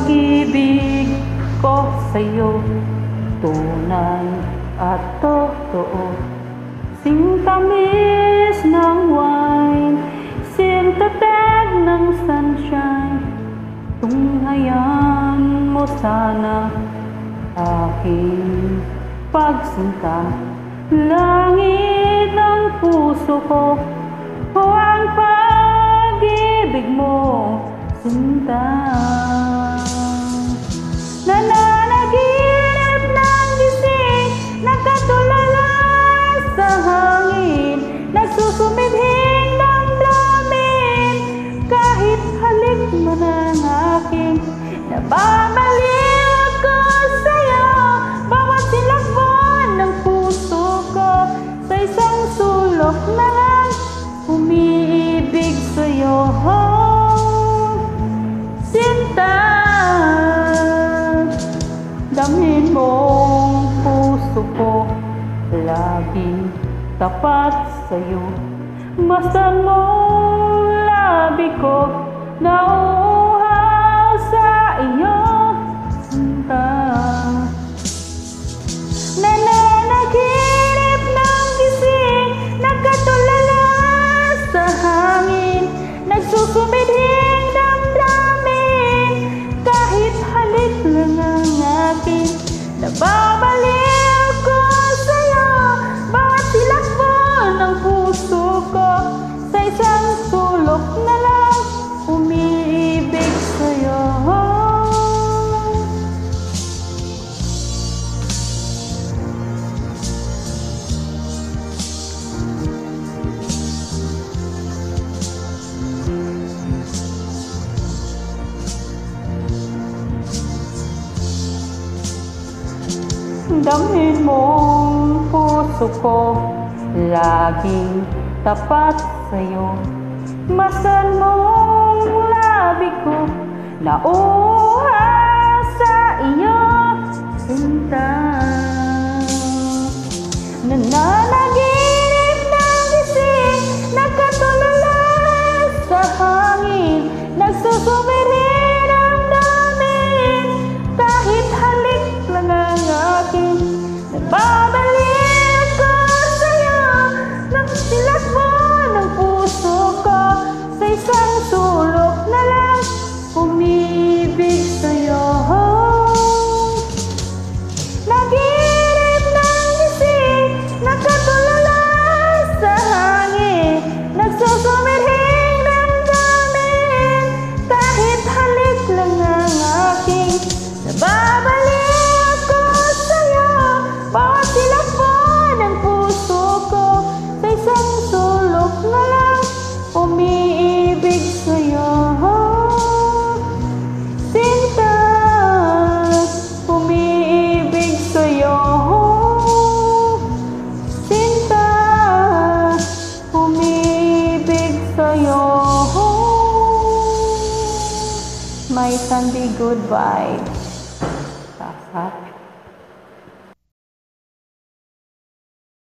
pag-ibig ko sa'yo, tunay at totoo. Singtamis ng wine, sintatag ng sunshine. Tunghayan mo sana aking pagsinta. Langit ng puso ko, o ang pag-ibig mo, sinta. Nananaginip ng gising, nakatulala sa hangin, nagsusumidhing damdamin, kahit halik mo ng aking nababaliw ako sa'yo. Bawat silakbon ng puso ko, sa isang sulok na lang umiibig sa'yo. Sinta, damhin mong puso ko, laging tapat sa'yo. Masdan mong labi ko, nauuhaw sa iyo. Sinta, nananaginip ng gising, nakatulala sa hangin, nagsusumidhing damdamin, kahit halik lang ang aking nababaliw ko sa'yo. Bawat silakbon ng puso ko, sa isang sulok na lang umiibig sa'yo. Damhin mong puso ko, laging tapat sa'yo. Masdan mong labi ko, nauuhaw sa iyo. Sinta, nananaginip ng gising, nakatulala sa hangin, nagsusumidhing damdamin, kahit halik lang ang aking nababaliw ko sa'yo. Nagsilakbon ng puso ko, sa isang sulok na lang umibig sa'yo. Naginip ng gising, nakatulala sa hangin, nagsusumidhing damdamin, kahit halik lang ang aking nababaliw ko sa'yo. Bawat silakbon ng puso ko, sa isang sulok na lang umiibig sa'yo. Sinta, umiibig sa'yo. Sinta, umiibig sa'yo. My Sunday good vibes.